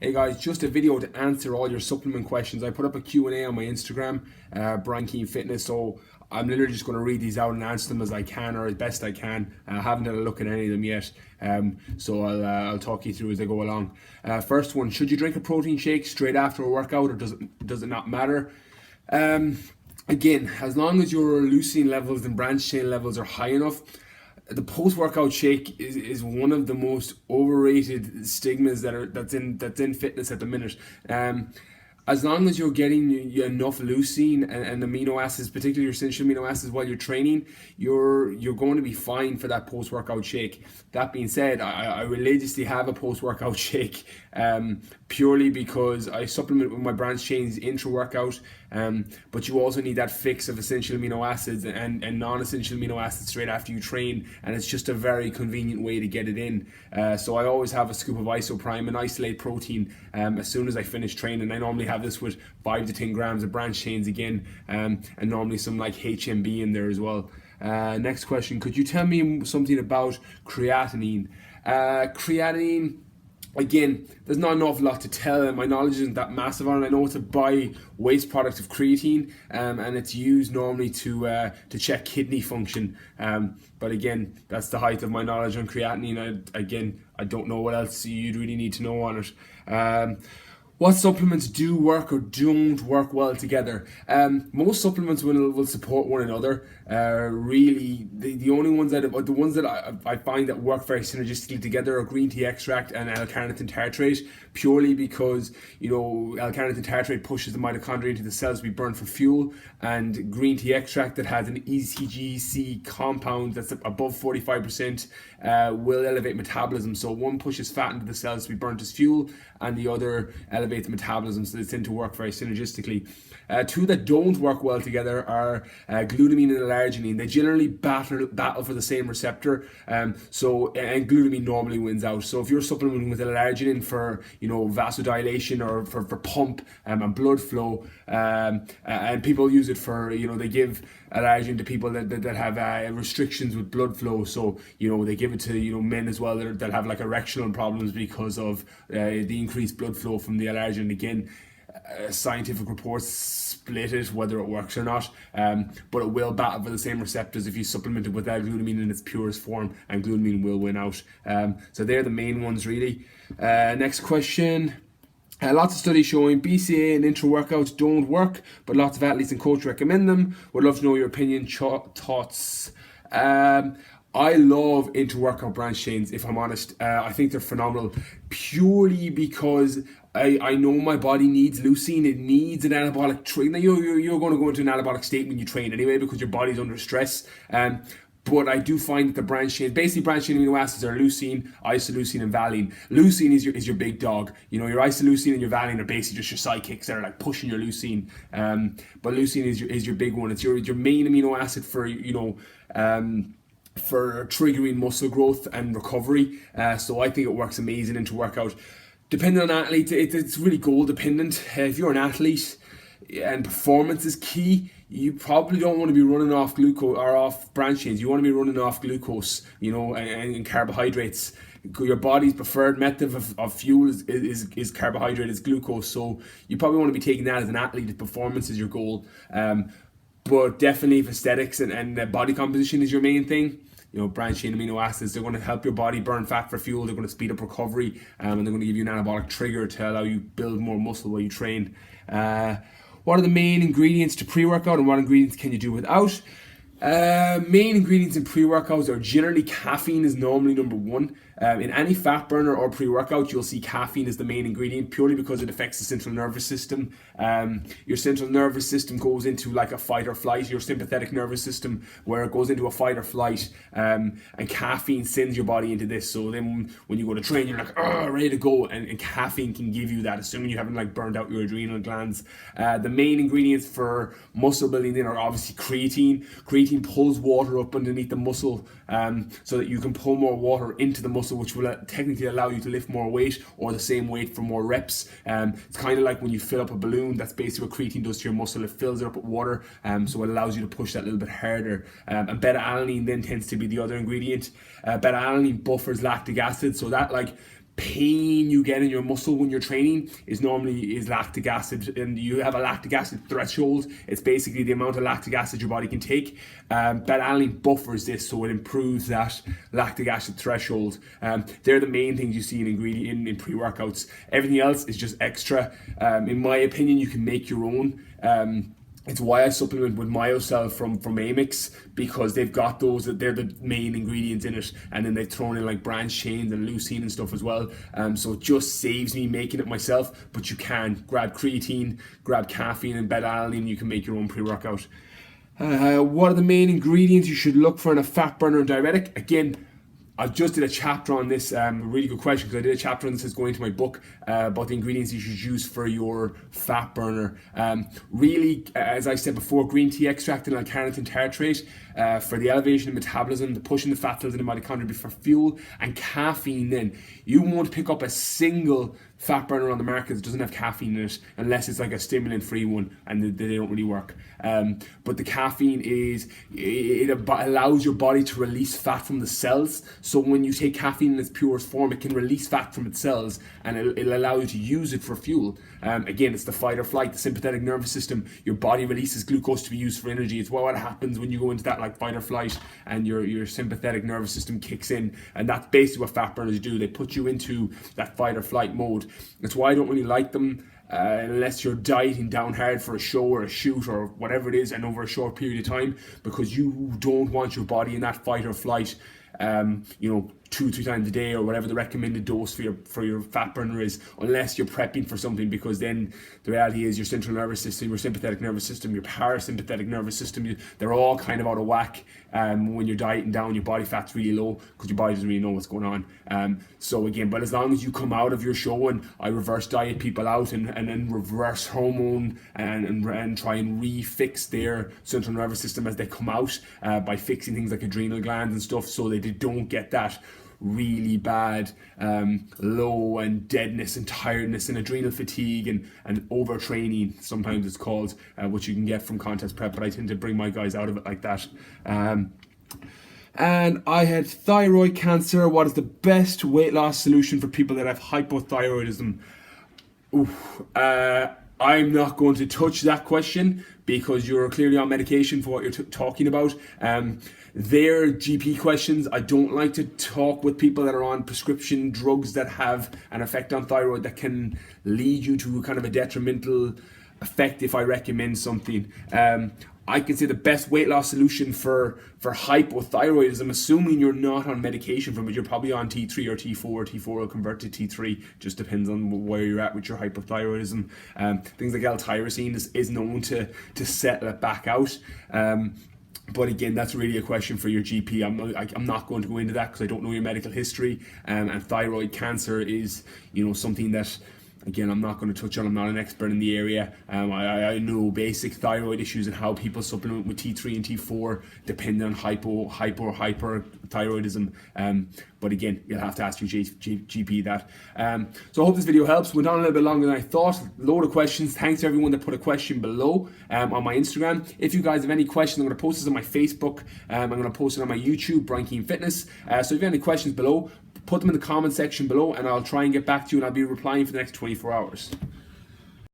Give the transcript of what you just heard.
Hey guys, just a video to answer all your supplement questions. I put up a Q&A on my Instagram, Brian Keane Fitness, so I'm literally just going to read these out and answer them as I can or as best I can. I haven't had a look at any of them yet, so I'll talk you through as I go along. First one, should you drink a protein shake straight after a workout, or does it not matter? Again, as long as your leucine levels and branched chain levels are high enough, the post-workout shake is one of the most overrated stigmas that's in fitness at the minute. As long as you're getting enough leucine and amino acids, particularly your essential amino acids, while you're training, you're going to be fine for that post-workout shake. That being said, I religiously have a post-workout shake purely because I supplement with my branched chains intra-workout, but you also need that fix of essential amino acids and non-essential amino acids straight after you train, and it's just a very convenient way to get it in. So I always have a scoop of isoprime and isolate protein as soon as I finish training. I normally have this with 5 to 10 grams of branched chains again, and normally some like HMB in there as well. Next question, could you tell me something about creatinine? Creatinine, again, there's not an awful lot to tell, and my knowledge isn't that massive on it. I know it's a by-waste product of creatine, and it's used normally to check kidney function. But again, that's the height of my knowledge on creatinine. I don't know what else you'd really need to know on it. What supplements do work or don't work well together? Most supplements will support one another. Really, the only ones that I find that work very synergistically together are green tea extract and L-carnitine tartrate, purely because L-carnitine tartrate pushes the mitochondria into the cells to be burned for fuel, and green tea extract that has an ECGC compound that's above 45% will elevate metabolism. So one pushes fat into the cells to be burnt as fuel, and the other elevates metabolism, so they tend to work very synergistically. Two that don't work well together are glutamine and arginine. They generally battle for the same receptor, and glutamine normally wins out. So if you're supplementing with arginine for vasodilation or for pump and blood flow, and people use it for they give arginine to people that have restrictions with blood flow. So they give it to men as well that have like erectional problems because of the increased blood flow from the arginine. Again, scientific reports split it whether it works or not, but it will battle for the same receptors if you supplement it with L-glutamine in its purest form, and glutamine will win out. So they're the main ones really. Next question. Lots of studies showing BCAA and INTRA workouts don't work, but lots of athletes and coaches recommend them. Would love to know your opinion, thoughts. I love intra-workout branched chains, if I'm honest. I think they're phenomenal, purely because I know my body needs leucine. It needs an anabolic trigger. Now you're going to go into an anabolic state when you train anyway, because your body's under stress. But I do find that the branched chains, basically branched chain amino acids, are leucine, isoleucine, and valine. Leucine is your big dog. Your isoleucine and your valine are basically just your sidekicks that are like pushing your leucine. But leucine is your big one. It's your main amino acid for for triggering muscle growth and recovery. So I think it works amazing into workout. Depending on athletes, it's really goal dependent. If you're an athlete and performance is key, you probably don't want to be running off glucose or off branched chains. You want to be running off glucose, and carbohydrates. Your body's preferred method of fuel is carbohydrate, is glucose. So you probably want to be taking that as an athlete if performance is your goal. But definitely if aesthetics and body composition is your main thing, branched chain amino acids, they're going to help your body burn fat for fuel. They're going to speed up recovery, and they're going to give you an anabolic trigger to allow you build more muscle while you train. What are the main ingredients to pre-workout, and what ingredients can you do without? Main ingredients in pre-workouts are generally caffeine is normally number one. In any fat burner or pre-workout, you'll see caffeine is the main ingredient, purely because it affects the central nervous system. Your central nervous system goes into like a fight or flight, your sympathetic nervous system, where it goes into a fight or flight, and caffeine sends your body into this. So then when you go to train, you're like, ready to go, and caffeine can give you that, assuming you haven't like burned out your adrenal glands. The main ingredients for muscle building then are obviously creatine. Creatine pulls water up underneath the muscle, so that you can pull more water into the muscle, which will technically allow you to lift more weight or the same weight for more reps. It's kind of like when you fill up a balloon. That's basically what creatine does to your muscle. It fills it up with water, so it allows you to push that little bit harder. And beta-alanine then tends to be the other ingredient. Beta-alanine buffers lactic acid, so that like pain you get in your muscle when you're training is lactic acid, and you have a lactic acid threshold. It's basically the amount of lactic acid your body can take. Beta-alanine buffers this, so it improves that lactic acid threshold. They're the main things you see in pre-workouts. Everything else is just extra. In my opinion, you can make your own. It's why I supplement with MyoCell from Amix, because they've got those, they're the main ingredients in it, and then they've thrown in like branch chains and leucine and stuff as well. So it just saves me making it myself, but you can grab creatine, grab caffeine and beta-alanine, you can make your own pre-workout. What are the main ingredients you should look for in a fat burner and diuretic? Again, I just did a chapter on this, really good question, because I did a chapter on this that's going to my book about the ingredients you should use for your fat burner. Really, as I said before, green tea extract and L-carnitine tartrate for the elevation of metabolism, the pushing the fat cells in the mitochondria for fuel, and caffeine. Then you won't pick up a single fat burner on the market that doesn't have caffeine in it, unless it's like a stimulant-free one, and they don't really work. But the caffeine it allows your body to release fat from the cells. So when you take caffeine in its purest form, it can release fat from its cells, and it'll allow you to use it for fuel. Again, it's the fight or flight, the sympathetic nervous system. Your body releases glucose to be used for energy. It's what happens when you go into that like fight or flight, and your sympathetic nervous system kicks in, and that's basically what fat burners do. They put you into that fight or flight mode. That's why I don't really like them unless you're dieting down hard for a show or a shoot or whatever it is, and over a short period of time, because you don't want your body in that fight or flight 2-3 times a day, or whatever the recommended dose for your fat burner is, unless you're prepping for something, because then the reality is your central nervous system, your sympathetic nervous system, your parasympathetic nervous system, they're all kind of out of whack when you're dieting down. Your body fat's really low because your body doesn't really know what's going on. So again, but as long as you come out of your show, and I reverse diet people out and then reverse hormone and try and refix their central nervous system as they come out by fixing things like adrenal glands and stuff, so they don't get that really bad low and deadness and tiredness and adrenal fatigue and overtraining, sometimes it's called, which you can get from contest prep, but I tend to bring my guys out of it like that. And I had thyroid cancer. What is the best weight loss solution for people that have hypothyroidism? I'm not going to touch that question, because you're clearly on medication for what you're talking about. They're GP questions. I don't like to talk with people that are on prescription drugs that have an effect on thyroid that can lead you to kind of a detrimental effect if I recommend something. I can say the best weight loss solution for hypothyroidism, assuming you're not on medication from it, you're probably on T3 or T4. T4 will convert to T3, just depends on where you're at with your hypothyroidism. Things like L-tyrosine is known to settle it back out. But again, that's really a question for your GP. I'm not going to go into that because I don't know your medical history. And thyroid cancer is, something that, again, I'm not going to touch on. I'm not an expert in the area. I know basic thyroid issues and how people supplement with T3 and T4 depending on hyperthyroidism. But again, you'll have to ask your GP that. So I hope this video helps. Went on a little bit longer than I thought. Load of questions. Thanks to everyone that put a question below on my Instagram. If you guys have any questions, I'm going to post this on my Facebook. I'm going to post it on my YouTube, Brian Keane Fitness. So if you have any questions below, put them in the comment section below, and I'll try and get back to you, and I'll be replying for the next 24 hours.